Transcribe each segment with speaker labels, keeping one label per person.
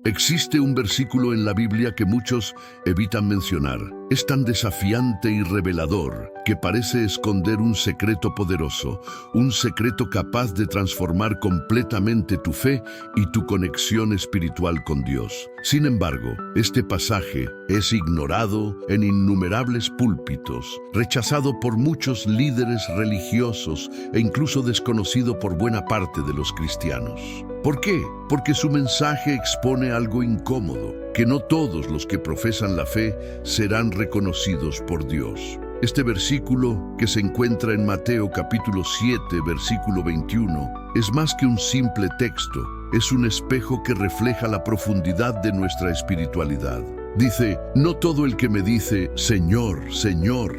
Speaker 1: Existe un versículo en la Biblia que muchos evitan mencionar. Es tan desafiante y revelador que parece esconder un secreto poderoso, un secreto capaz de transformar completamente tu fe y tu conexión espiritual con Dios. Sin embargo, este pasaje es ignorado en innumerables púlpitos, rechazado por muchos líderes religiosos e incluso desconocido por buena parte de los cristianos. ¿Por qué? Porque su mensaje expone algo incómodo, que no todos los que profesan la fe serán reconocidos por Dios. Este versículo, que se encuentra en Mateo capítulo 7, versículo 21, es más que un simple texto, es un espejo que refleja la profundidad de nuestra espiritualidad. Dice, no todo el que me dice, Señor, Señor,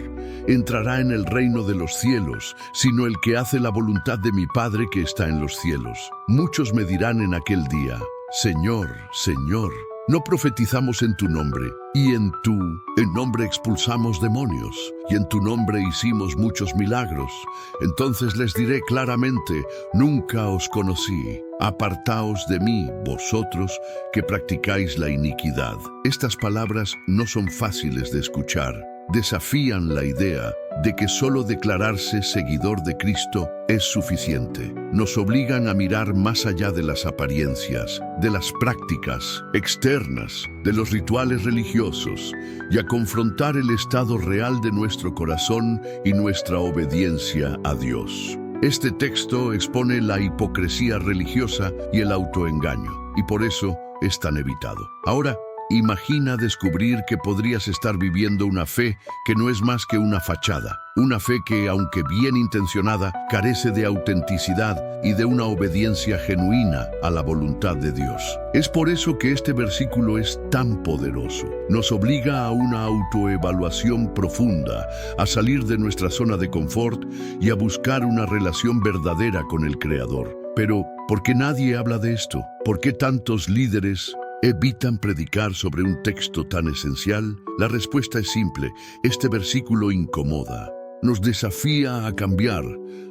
Speaker 1: entrará en el reino de los cielos, sino el que hace la voluntad de mi Padre que está en los cielos. Muchos me dirán en aquel día, Señor, Señor, no profetizamos en tu nombre, y en nombre expulsamos demonios, y en tu nombre hicimos muchos milagros. Entonces les diré claramente, nunca os conocí. Apartaos de mí, vosotros que practicáis la iniquidad. Estas palabras no son fáciles de escuchar. Desafían la idea de que solo declararse seguidor de Cristo es suficiente. Nos obligan a mirar más allá de las apariencias, de las prácticas externas, de los rituales religiosos, y a confrontar el estado real de nuestro corazón y nuestra obediencia a Dios. Este texto expone la hipocresía religiosa y el autoengaño, y por eso es tan evitado. Ahora, imagina descubrir que podrías estar viviendo una fe que no es más que una fachada. Una fe que, aunque bien intencionada, carece de autenticidad y de una obediencia genuina a la voluntad de Dios. Es por eso que este versículo es tan poderoso. Nos obliga a una autoevaluación profunda, a salir de nuestra zona de confort y a buscar una relación verdadera con el Creador. Pero, ¿por qué nadie habla de esto? ¿Por qué tantos líderes evitan predicar sobre un texto tan esencial? La respuesta es simple. Este versículo incomoda. Nos desafía a cambiar,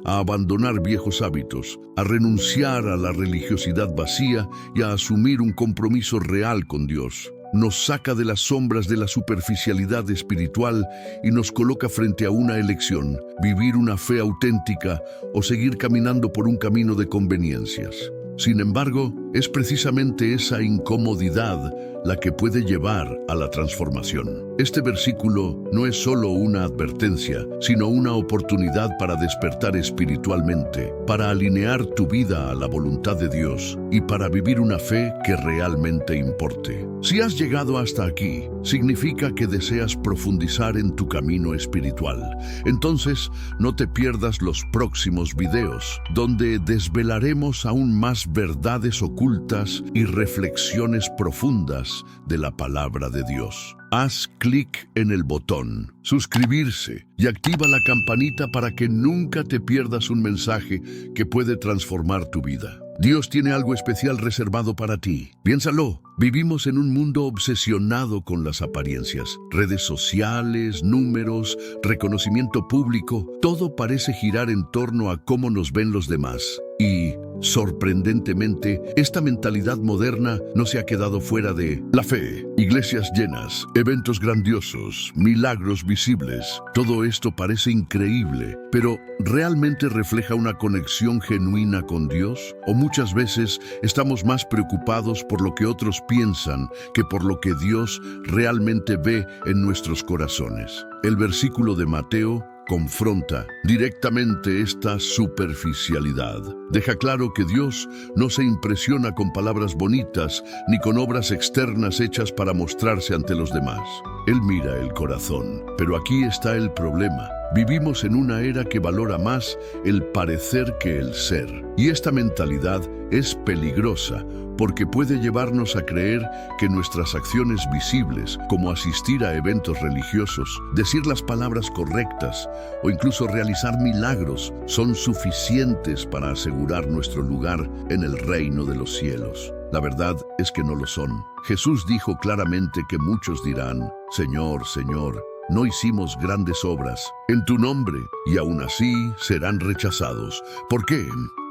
Speaker 1: a abandonar viejos hábitos, a renunciar a la religiosidad vacía y a asumir un compromiso real con Dios. Nos saca de las sombras de la superficialidad espiritual y nos coloca frente a una elección: vivir una fe auténtica o seguir caminando por un camino de conveniencias. Sin embargo, es precisamente esa incomodidad la que puede llevar a la transformación. Este versículo no es solo una advertencia, sino una oportunidad para despertar espiritualmente, para alinear tu vida a la voluntad de Dios y para vivir una fe que realmente importe. Si has llegado hasta aquí, significa que deseas profundizar en tu camino espiritual. Entonces, no te pierdas los próximos videos, donde desvelaremos aún más verdades ocultas y reflexiones profundas de la palabra de Dios. Haz clic en el botón suscribirse y activa la campanita para que nunca te pierdas un mensaje que puede transformar tu vida. Dios tiene algo especial reservado para ti. Piénsalo. Vivimos en un mundo obsesionado con las apariencias. Redes sociales, números, reconocimiento público, todo parece girar en torno a cómo nos ven los demás. Y, sorprendentemente, esta mentalidad moderna no se ha quedado fuera de la fe. Iglesias llenas, eventos grandiosos, milagros visibles. Todo esto parece increíble, pero ¿realmente refleja una conexión genuina con Dios? ¿O muchas veces estamos más preocupados por lo que otros piensan que por lo que Dios realmente ve en nuestros corazones? El versículo de Mateo confronta directamente esta superficialidad. Deja claro que Dios no se impresiona con palabras bonitas ni con obras externas hechas para mostrarse ante los demás. Él mira el corazón. Pero aquí está el problema. Vivimos en una era que valora más el parecer que el ser. Y esta mentalidad es peligrosa porque puede llevarnos a creer que nuestras acciones visibles, como asistir a eventos religiosos, decir las palabras correctas o incluso realizar milagros, son suficientes para asegurar nuestro lugar en el reino de los cielos. La verdad es que no lo son. Jesús dijo claramente que muchos dirán, Señor, Señor, no hicimos grandes obras en tu nombre, y aún así serán rechazados. ¿Por qué?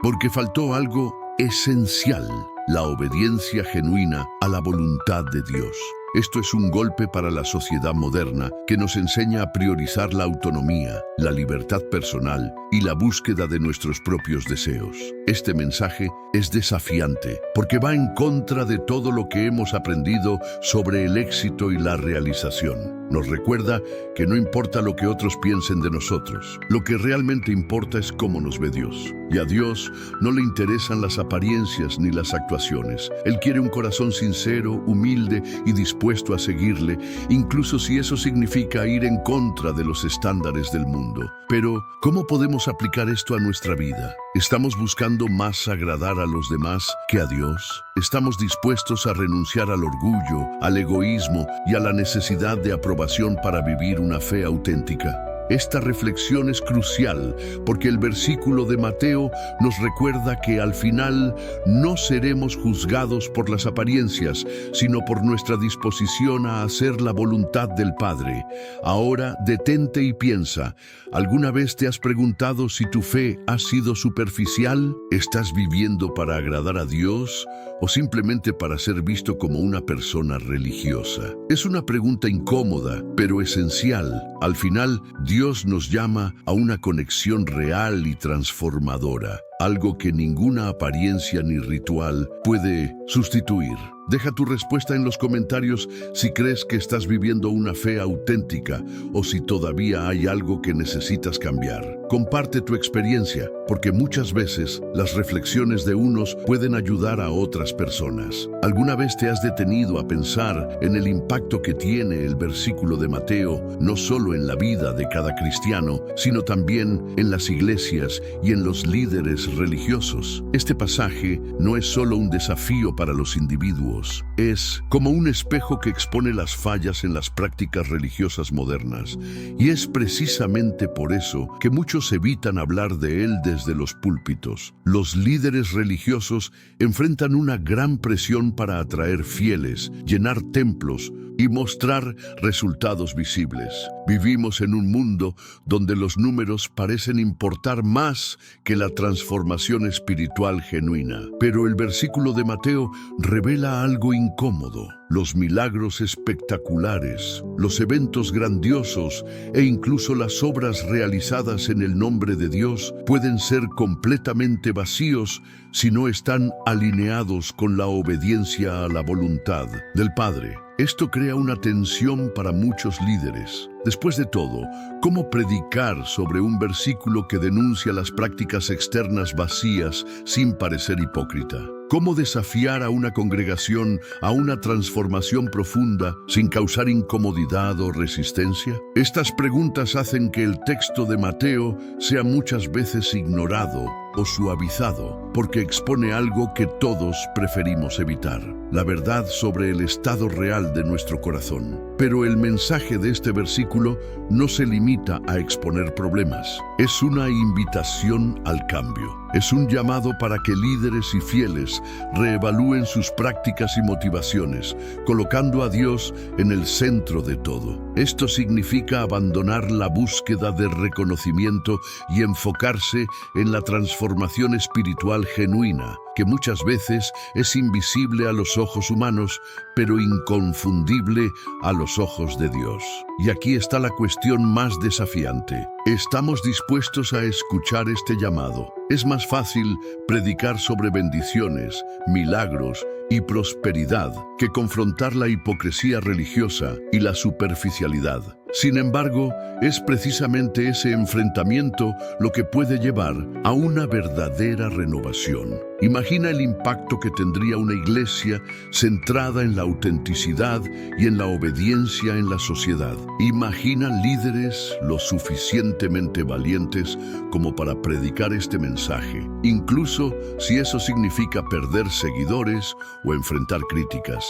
Speaker 1: Porque faltó algo esencial: la obediencia genuina a la voluntad de Dios. Esto es un golpe para la sociedad moderna que nos enseña a priorizar la autonomía, la libertad personal y la búsqueda de nuestros propios deseos. Este mensaje es desafiante porque va en contra de todo lo que hemos aprendido sobre el éxito y la realización. Nos recuerda que no importa lo que otros piensen de nosotros, lo que realmente importa es cómo nos ve Dios. Y a Dios no le interesan las apariencias ni las actuaciones. Él quiere un corazón sincero, humilde y dispuesto a seguirle, incluso si eso significa ir en contra de los estándares del mundo. Pero, ¿cómo podemos aplicar esto a nuestra vida? ¿Estamos buscando más agradar a los demás que a Dios? ¿Estamos dispuestos a renunciar al orgullo, al egoísmo y a la necesidad de aprobación para vivir una fe auténtica? Esta reflexión es crucial porque el versículo de Mateo nos recuerda que al final no seremos juzgados por las apariencias, sino por nuestra disposición a hacer la voluntad del Padre. Ahora detente y piensa, ¿alguna vez te has preguntado si tu fe ha sido superficial? ¿Estás viviendo para agradar a Dios o simplemente para ser visto como una persona religiosa? Es una pregunta incómoda, pero esencial. Al final, Dios nos llama a una conexión real y transformadora, algo que ninguna apariencia ni ritual puede sustituir. Deja tu respuesta en los comentarios si crees que estás viviendo una fe auténtica o si todavía hay algo que necesitas cambiar. Comparte tu experiencia, porque muchas veces las reflexiones de unos pueden ayudar a otras personas. ¿Alguna vez te has detenido a pensar en el impacto que tiene el versículo de Mateo, no solo en la vida de cada cristiano, sino también en las iglesias y en los líderes religiosos? Este pasaje no es solo un desafío para los individuos, es como un espejo que expone las fallas en las prácticas religiosas modernas. Y es precisamente por eso que muchos evitan hablar de él desde los púlpitos. Los líderes religiosos enfrentan una gran presión para atraer fieles, llenar templos y mostrar resultados visibles. Vivimos en un mundo donde los números parecen importar más que la transformación espiritual genuina. Pero el versículo de Mateo revela algo incómodo. Los milagros espectaculares, los eventos grandiosos e incluso las obras realizadas en el nombre de Dios pueden ser completamente vacíos si no están alineados con la obediencia a la voluntad del Padre. Esto crea una tensión para muchos líderes. Después de todo, ¿cómo predicar sobre un versículo que denuncia las prácticas externas vacías sin parecer hipócrita? ¿Cómo desafiar a una congregación a una transformación profunda sin causar incomodidad o resistencia? Estas preguntas hacen que el texto de Mateo sea muchas veces ignorado o suavizado, porque expone algo que todos preferimos evitar: la verdad sobre el estado real de nuestro corazón. Pero el mensaje de este versículo no se limita a exponer problemas. Es una invitación al cambio. Es un llamado para que líderes y fieles reevalúen sus prácticas y motivaciones, colocando a Dios en el centro de todo. Esto significa abandonar la búsqueda de reconocimiento y enfocarse en la transformación espiritual genuina, que muchas veces es invisible a los ojos humanos, pero inconfundible a los ojos de Dios. Y aquí está la cuestión más desafiante. ¿Estamos dispuestos a escuchar este llamado? Es más fácil predicar sobre bendiciones, milagros y prosperidad que confrontar la hipocresía religiosa y la superficialidad. Sin embargo, es precisamente ese enfrentamiento lo que puede llevar a una verdadera renovación. Imagina el impacto que tendría una iglesia centrada en la autenticidad y en la obediencia en la sociedad. Imagina líderes lo suficientemente valientes como para predicar este mensaje, incluso si eso significa perder seguidores o enfrentar críticas.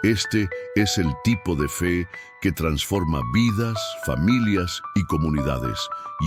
Speaker 1: Este es el tipo de fe que transforma vidas, familias y comunidades.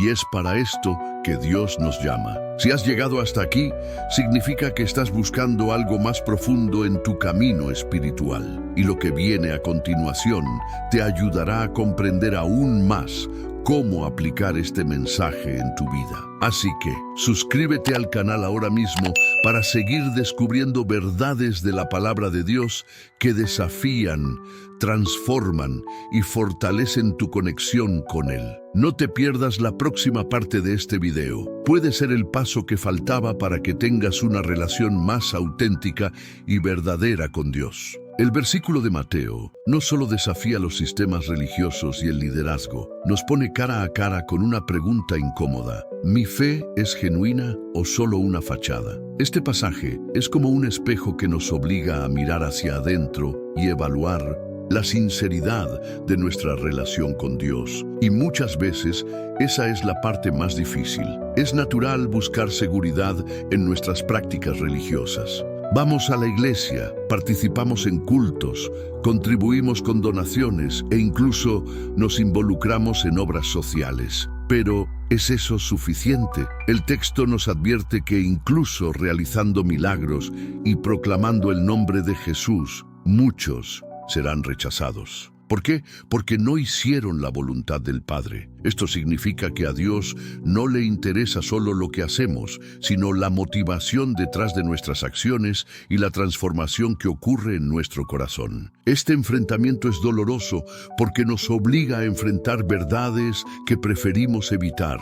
Speaker 1: Y es para esto que Dios nos llama. Si has llegado hasta aquí, significa que estás buscando algo más profundo en tu camino espiritual. Y lo que viene a continuación te ayudará a comprender aún más cómo aplicar este mensaje en tu vida. Así que suscríbete al canal ahora mismo para seguir descubriendo verdades de la palabra de Dios que desafían, transforman y fortalecen tu conexión con Él. No te pierdas la próxima parte de este video. Puede ser el paso que faltaba para que tengas una relación más auténtica y verdadera con Dios. El versículo de Mateo no solo desafía los sistemas religiosos y el liderazgo, nos pone cara a cara con una pregunta incómoda. ¿Mi fe es genuina o solo una fachada? Este pasaje es como un espejo que nos obliga a mirar hacia adentro y evaluar la sinceridad de nuestra relación con Dios. Y muchas veces esa es la parte más difícil. Es natural buscar seguridad en nuestras prácticas religiosas. Vamos a la iglesia, participamos en cultos, contribuimos con donaciones e incluso nos involucramos en obras sociales. Pero, ¿es eso suficiente? El texto nos advierte que incluso realizando milagros y proclamando el nombre de Jesús, muchos serán rechazados. ¿Por qué? Porque no hicieron la voluntad del Padre. Esto significa que a Dios no le interesa solo lo que hacemos, sino la motivación detrás de nuestras acciones y la transformación que ocurre en nuestro corazón. Este enfrentamiento es doloroso porque nos obliga a enfrentar verdades que preferimos evitar.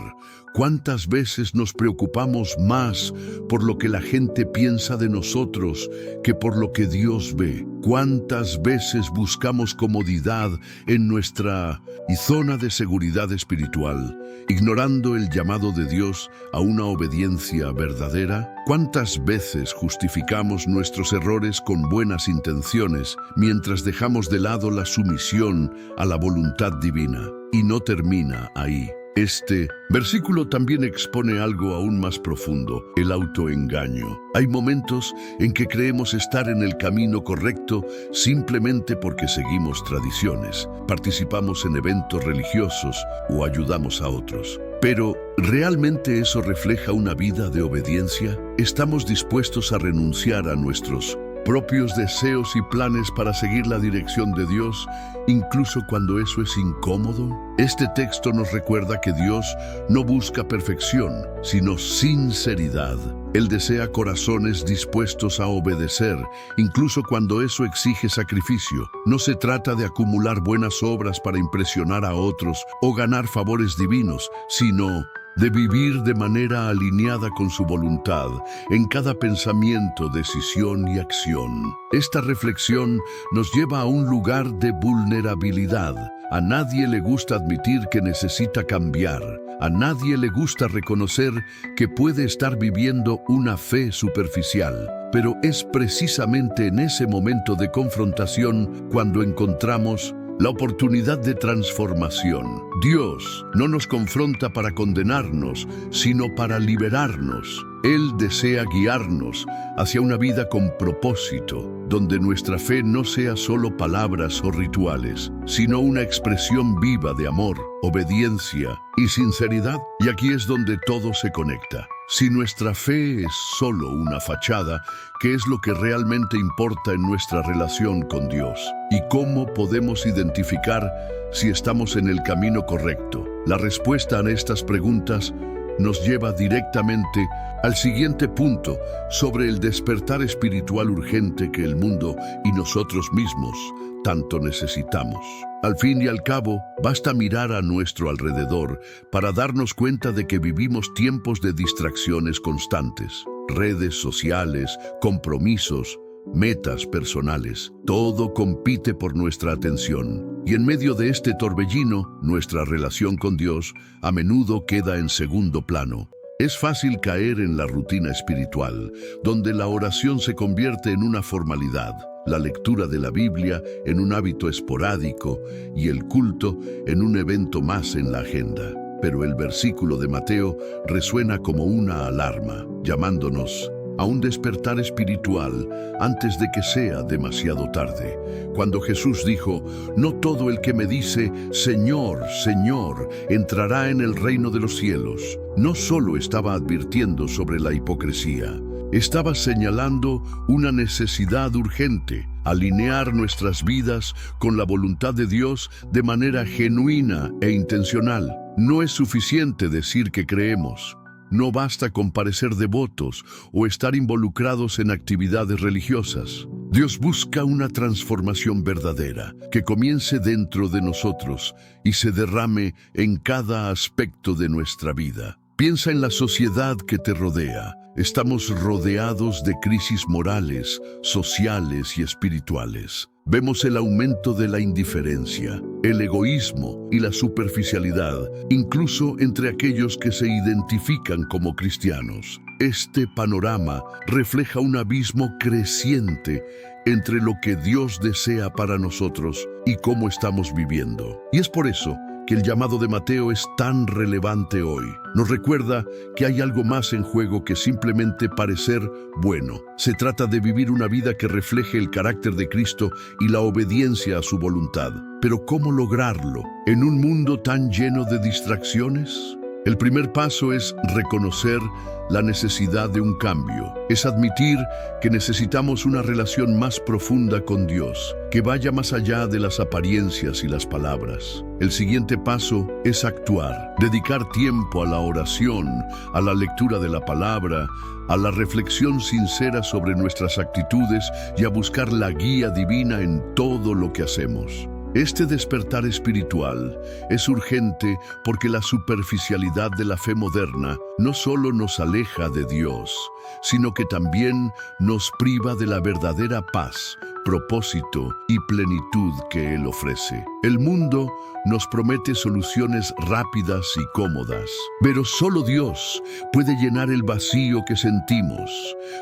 Speaker 1: ¿Cuántas veces nos preocupamos más por lo que la gente piensa de nosotros que por lo que Dios ve? ¿Cuántas veces buscamos comodidad en nuestra zona de seguridad espiritual, ignorando el llamado de Dios a una obediencia verdadera? ¿Cuántas veces justificamos nuestros errores con buenas intenciones mientras dejamos de lado la sumisión a la voluntad divina? Y no termina ahí. Este versículo también expone algo aún más profundo, el autoengaño. Hay momentos en que creemos estar en el camino correcto simplemente porque seguimos tradiciones, participamos en eventos religiosos o ayudamos a otros. Pero, ¿realmente eso refleja una vida de obediencia? ¿Estamos dispuestos a renunciar a nuestros propios deseos y planes para seguir la dirección de Dios, incluso cuando eso es incómodo? Este texto nos recuerda que Dios no busca perfección, sino sinceridad. Él desea corazones dispuestos a obedecer, incluso cuando eso exige sacrificio. No se trata de acumular buenas obras para impresionar a otros o ganar favores divinos, sino de vivir de manera alineada con su voluntad en cada pensamiento, decisión y acción. Esta reflexión nos lleva a un lugar de vulnerabilidad. A nadie le gusta admitir que necesita cambiar. A nadie le gusta reconocer que puede estar viviendo una fe superficial. Pero es precisamente en ese momento de confrontación cuando encontramos la oportunidad de transformación. Dios no nos confronta para condenarnos, sino para liberarnos. Él desea guiarnos hacia una vida con propósito, donde nuestra fe no sea solo palabras o rituales, sino una expresión viva de amor, obediencia y sinceridad. Y aquí es donde todo se conecta. Si nuestra fe es solo una fachada, ¿qué es lo que realmente importa en nuestra relación con Dios? ¿Y cómo podemos identificar si estamos en el camino correcto? La respuesta a estas preguntas nos lleva directamente al siguiente punto sobre el despertar espiritual urgente que el mundo y nosotros mismos tanto necesitamos. Al fin y al cabo, basta mirar a nuestro alrededor para darnos cuenta de que vivimos tiempos de distracciones constantes. Redes sociales, compromisos, metas personales, todo compite por nuestra atención. Y en medio de este torbellino, nuestra relación con Dios a menudo queda en segundo plano. Es fácil caer en la rutina espiritual, donde la oración se convierte en una formalidad, la lectura de la Biblia en un hábito esporádico y el culto en un evento más en la agenda. Pero el versículo de Mateo resuena como una alarma, llamándonos a un despertar espiritual antes de que sea demasiado tarde. Cuando Jesús dijo, «No todo el que me dice, Señor, Señor, entrará en el reino de los cielos», no solo estaba advirtiendo sobre la hipocresía, estaba señalando una necesidad urgente: alinear nuestras vidas con la voluntad de Dios de manera genuina e intencional. No es suficiente decir que creemos. No basta con parecer devotos o estar involucrados en actividades religiosas. Dios busca una transformación verdadera que comience dentro de nosotros y se derrame en cada aspecto de nuestra vida. Piensa en la sociedad que te rodea. Estamos rodeados de crisis morales, sociales y espirituales. Vemos el aumento de la indiferencia, el egoísmo y la superficialidad, incluso entre aquellos que se identifican como cristianos. Este panorama refleja un abismo creciente entre lo que Dios desea para nosotros y cómo estamos viviendo. Y es por eso que el llamado de Mateo es tan relevante hoy. Nos recuerda que hay algo más en juego que simplemente parecer bueno. Se trata de vivir una vida que refleje el carácter de Cristo y la obediencia a su voluntad. Pero ¿cómo lograrlo en un mundo tan lleno de distracciones? El primer paso es reconocer la necesidad de un cambio. Es admitir que necesitamos una relación más profunda con Dios, que vaya más allá de las apariencias y las palabras. El siguiente paso es actuar, dedicar tiempo a la oración, a la lectura de la palabra, a la reflexión sincera sobre nuestras actitudes y a buscar la guía divina en todo lo que hacemos. Este despertar espiritual es urgente porque la superficialidad de la fe moderna no solo nos aleja de Dios, sino que también nos priva de la verdadera paz, propósito y plenitud que Él ofrece. El mundo nos promete soluciones rápidas y cómodas, pero solo Dios puede llenar el vacío que sentimos.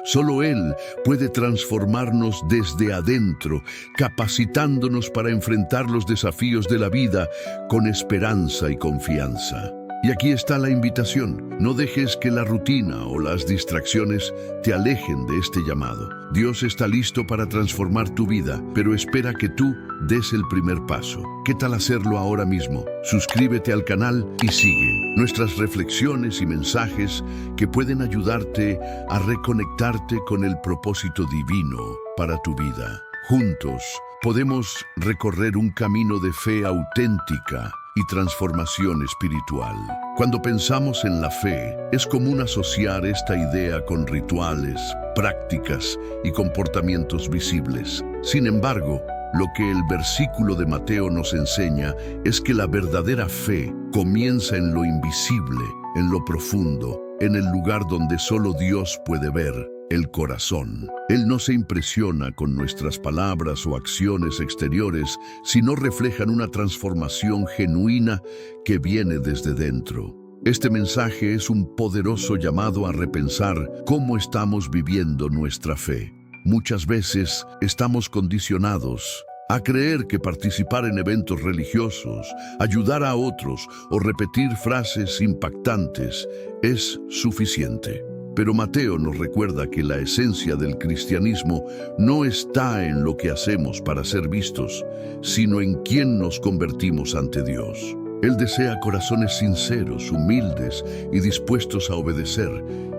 Speaker 1: Solo Él puede transformarnos desde adentro, capacitándonos para enfrentar los desafíos de la vida con esperanza y confianza. Y aquí está la invitación. No dejes que la rutina o las distracciones te alejen de este llamado. Dios está listo para transformar tu vida, pero espera que tú des el primer paso. ¿Qué tal hacerlo ahora mismo? Suscríbete al canal y sigue nuestras reflexiones y mensajes que pueden ayudarte a reconectarte con el propósito divino para tu vida. Juntos podemos recorrer un camino de fe auténtica y transformación espiritual. Cuando pensamos en la fe, es común asociar esta idea con rituales, prácticas y comportamientos visibles. Sin embargo, lo que el versículo de Mateo nos enseña es que la verdadera fe comienza en lo invisible, en lo profundo, en el lugar donde solo Dios puede ver, el corazón. Él no se impresiona con nuestras palabras o acciones exteriores, sino reflejan una transformación genuina que viene desde dentro. Este mensaje es un poderoso llamado a repensar cómo estamos viviendo nuestra fe. Muchas veces estamos condicionados a creer que participar en eventos religiosos, ayudar a otros o repetir frases impactantes es suficiente. Pero Mateo nos recuerda que la esencia del cristianismo no está en lo que hacemos para ser vistos, sino en quién nos convertimos ante Dios. Él desea corazones sinceros, humildes y dispuestos a obedecer,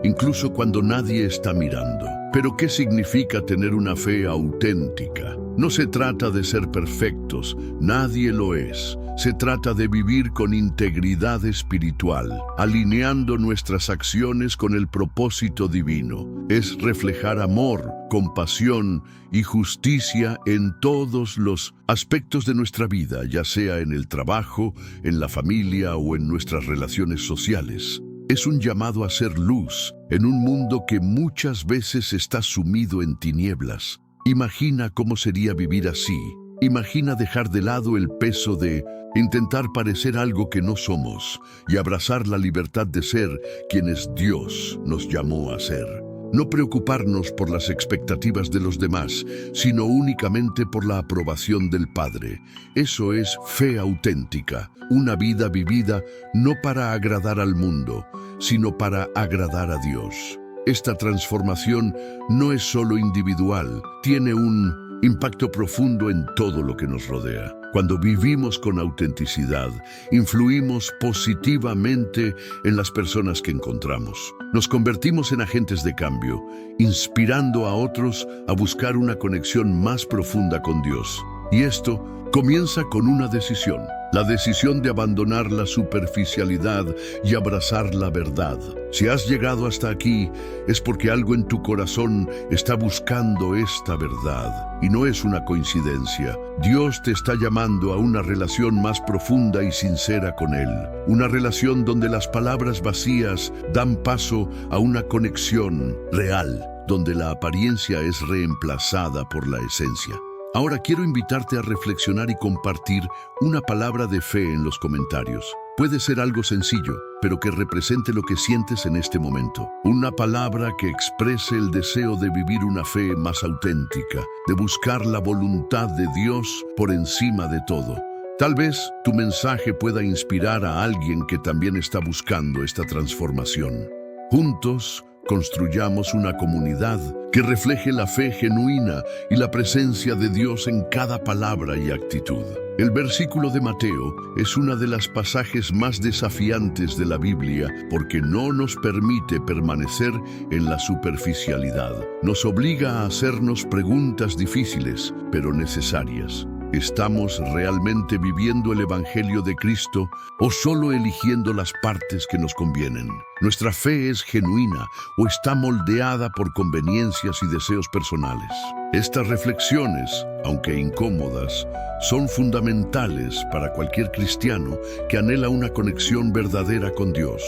Speaker 1: incluso cuando nadie está mirando. Pero ¿qué significa tener una fe auténtica? No se trata de ser perfectos, nadie lo es. Se trata de vivir con integridad espiritual, alineando nuestras acciones con el propósito divino. Es reflejar amor, compasión y justicia en todos los aspectos de nuestra vida, ya sea en el trabajo, en la familia o en nuestras relaciones sociales. Es un llamado a ser luz en un mundo que muchas veces está sumido en tinieblas. Imagina cómo sería vivir así. Imagina dejar de lado el peso de intentar parecer algo que no somos y abrazar la libertad de ser quienes Dios nos llamó a ser. No preocuparnos por las expectativas de los demás, sino únicamente por la aprobación del Padre. Eso es fe auténtica, una vida vivida no para agradar al mundo, sino para agradar a Dios. Esta transformación no es solo individual, tiene un impacto profundo en todo lo que nos rodea. Cuando vivimos con autenticidad, influimos positivamente en las personas que encontramos. Nos convertimos en agentes de cambio, inspirando a otros a buscar una conexión más profunda con Dios. Y esto comienza con una decisión. la decisión de abandonar la superficialidad y abrazar la verdad. Si has llegado hasta aquí, es porque algo en tu corazón está buscando esta verdad. Y no es una coincidencia. Dios te está llamando a una relación más profunda y sincera con Él. Una relación donde las palabras vacías dan paso a una conexión real, donde la apariencia es reemplazada por la esencia. Ahora quiero invitarte a reflexionar y compartir una palabra de fe en los comentarios. Puede ser algo sencillo, pero que represente lo que sientes en este momento. Una palabra que exprese el deseo de vivir una fe más auténtica, de buscar la voluntad de Dios por encima de todo. Tal vez tu mensaje pueda inspirar a alguien que también está buscando esta transformación. Juntos, construyamos una comunidad que refleje la fe genuina y la presencia de Dios en cada palabra y actitud. El versículo de Mateo es una de las pasajes más desafiantes de la Biblia porque no nos permite permanecer en la superficialidad. Nos obliga a hacernos preguntas difíciles, pero necesarias. ¿Estamos realmente viviendo el Evangelio de Cristo o solo eligiendo las partes que nos convienen? ¿Nuestra fe es genuina o está moldeada por conveniencias y deseos personales? Estas reflexiones, aunque incómodas, son fundamentales para cualquier cristiano que anhela una conexión verdadera con Dios.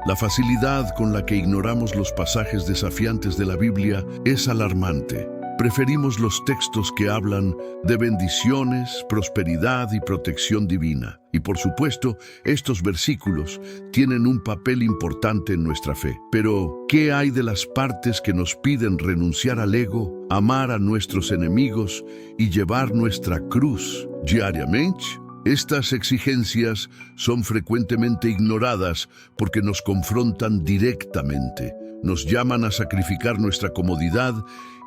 Speaker 1: La facilidad con la que ignoramos los pasajes desafiantes de la Biblia es alarmante. Preferimos los textos que hablan de bendiciones, prosperidad y protección divina. Y por supuesto, estos versículos tienen un papel importante en nuestra fe. Pero, ¿qué hay de las partes que nos piden renunciar al ego, amar a nuestros enemigos y llevar nuestra cruz diariamente? Estas exigencias son frecuentemente ignoradas porque nos confrontan directamente, nos llaman a sacrificar nuestra comodidad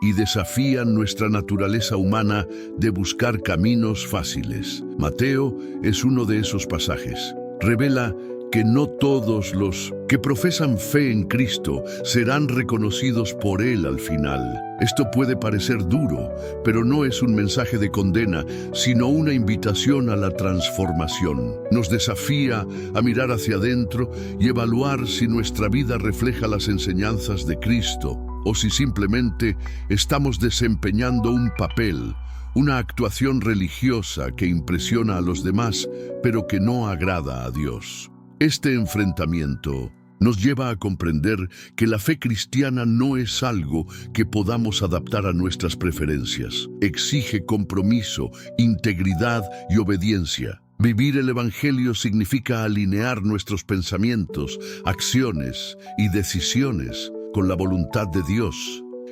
Speaker 1: y desafían nuestra naturaleza humana de buscar caminos fáciles. Mateo es uno de esos pasajes. Revela que no todos los que profesan fe en Cristo serán reconocidos por Él al final. Esto puede parecer duro, pero no es un mensaje de condena, sino una invitación a la transformación. Nos desafía a mirar hacia adentro y evaluar si nuestra vida refleja las enseñanzas de Cristo o si simplemente estamos desempeñando un papel, una actuación religiosa que impresiona a los demás, pero que no agrada a Dios. Este enfrentamiento nos lleva a comprender que la fe cristiana no es algo que podamos adaptar a nuestras preferencias. Exige compromiso, integridad y obediencia. Vivir el Evangelio significa alinear nuestros pensamientos, acciones y decisiones con la voluntad de Dios,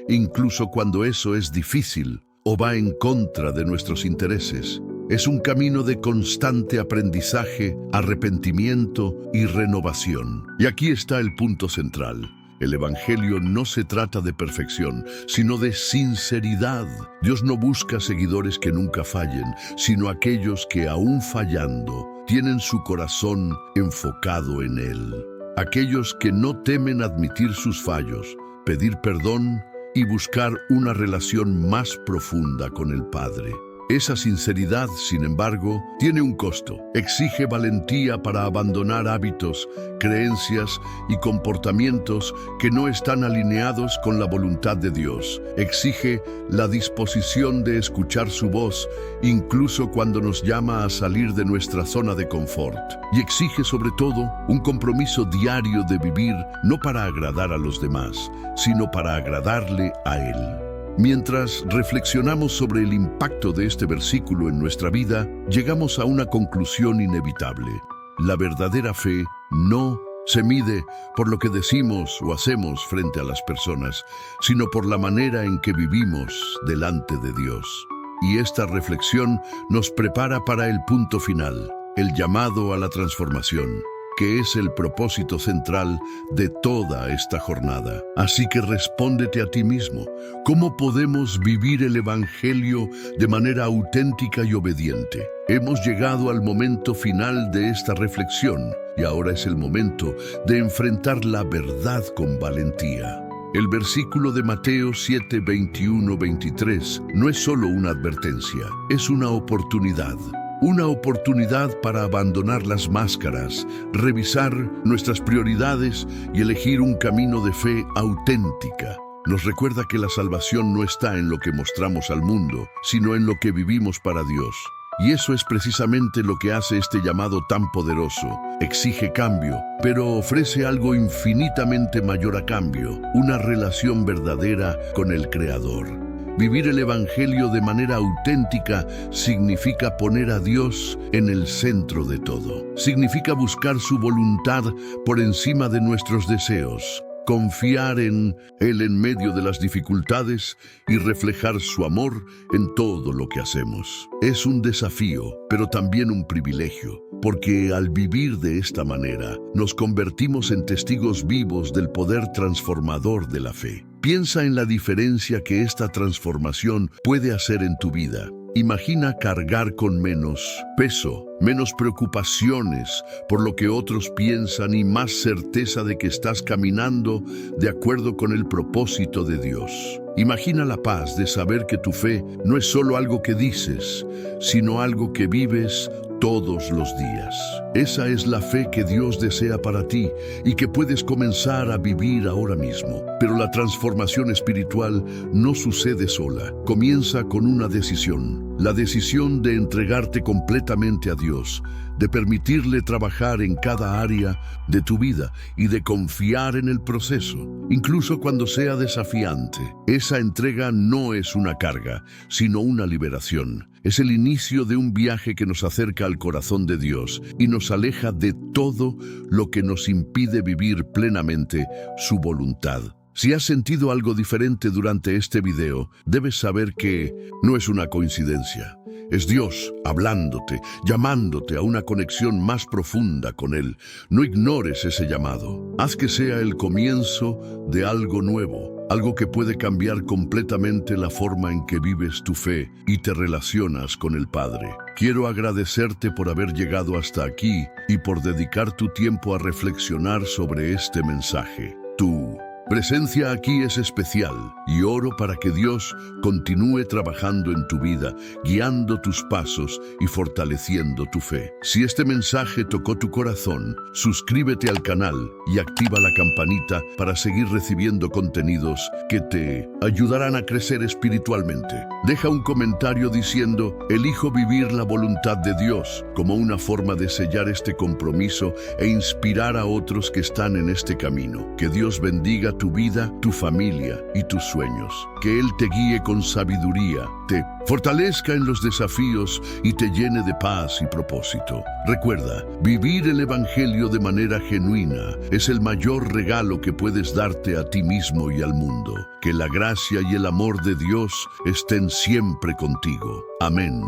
Speaker 1: incluso cuando eso es difícil o va en contra de nuestros intereses. Es un camino de constante aprendizaje, arrepentimiento y renovación. Y aquí está el punto central. El Evangelio no se trata de perfección, sino de sinceridad. Dios no busca seguidores que nunca fallen, sino aquellos que, aún fallando, tienen su corazón enfocado en Él. Aquellos que no temen admitir sus fallos, pedir perdón y buscar una relación más profunda con el Padre. Esa sinceridad, sin embargo, tiene un costo. Exige valentía para abandonar hábitos, creencias y comportamientos que no están alineados con la voluntad de Dios. Exige la disposición de escuchar su voz, incluso cuando nos llama a salir de nuestra zona de confort. Y exige sobre todo un compromiso diario de vivir no para agradar a los demás, sino para agradarle a Él. Mientras reflexionamos sobre el impacto de este versículo en nuestra vida, llegamos a una conclusión inevitable. La verdadera fe no se mide por lo que decimos o hacemos frente a las personas, sino por la manera en que vivimos delante de Dios. Y esta reflexión nos prepara para el punto final, el llamado a la transformación, que es el propósito central de toda esta jornada. Así que respóndete a ti mismo. ¿Cómo podemos vivir el Evangelio de manera auténtica y obediente? Hemos llegado al momento final de esta reflexión y ahora es el momento de enfrentar la verdad con valentía. El versículo de Mateo 7, 21-23 no es solo una advertencia, es una oportunidad. una oportunidad para abandonar las máscaras, revisar nuestras prioridades y elegir un camino de fe auténtica. Nos recuerda que la salvación no está en lo que mostramos al mundo, sino en lo que vivimos para Dios. Y eso es precisamente lo que hace este llamado tan poderoso. Exige cambio, pero ofrece algo infinitamente mayor a cambio, una relación verdadera con el Creador. Vivir el Evangelio de manera auténtica significa poner a Dios en el centro de todo. Significa buscar su voluntad por encima de nuestros deseos. Confiar en Él en medio de las dificultades y reflejar su amor en todo lo que hacemos. Es un desafío, pero también un privilegio, porque al vivir de esta manera, nos convertimos en testigos vivos del poder transformador de la fe. Piensa en la diferencia que esta transformación puede hacer en tu vida. Imagina cargar con menos peso, menos preocupaciones por lo que otros piensan y más certeza de que estás caminando de acuerdo con el propósito de Dios. Imagina la paz de saber que tu fe no es solo algo que dices, sino algo que vives todos los días. Esa es la fe que Dios desea para ti y que puedes comenzar a vivir ahora mismo. Pero la transformación espiritual no sucede sola. Comienza con una decisión. La decisión de entregarte completamente a Dios, de permitirle trabajar en cada área de tu vida y de confiar en el proceso, incluso cuando sea desafiante. Esa entrega no es una carga, sino una liberación. Es el inicio de un viaje que nos acerca al corazón de Dios y nos aleja de todo lo que nos impide vivir plenamente su voluntad. Si has sentido algo diferente durante este video, debes saber que no es una coincidencia. Es Dios hablándote, llamándote a una conexión más profunda con Él. No ignores ese llamado. Haz que sea el comienzo de algo nuevo, algo que puede cambiar completamente la forma en que vives tu fe y te relacionas con el Padre. Quiero agradecerte por haber llegado hasta aquí y por dedicar tu tiempo a reflexionar sobre este mensaje. Tu presencia aquí es especial y oro para que Dios continúe trabajando en tu vida, guiando tus pasos y fortaleciendo tu fe. Si este mensaje tocó tu corazón, suscríbete al canal y activa la campanita para seguir recibiendo contenidos que te ayudarán a crecer espiritualmente. Deja un comentario diciendo: elijo vivir la voluntad de Dios, como una forma de sellar este compromiso e inspirar a otros que están en este camino. Que Dios bendiga tu vida, tu familia y tus sueños. Que Él te guíe con sabiduría, te fortalezca en los desafíos y te llene de paz y propósito. Recuerda, vivir el Evangelio de manera genuina es el mayor regalo que puedes darte a ti mismo y al mundo. Que la gracia y el amor de Dios estén siempre contigo. Amén.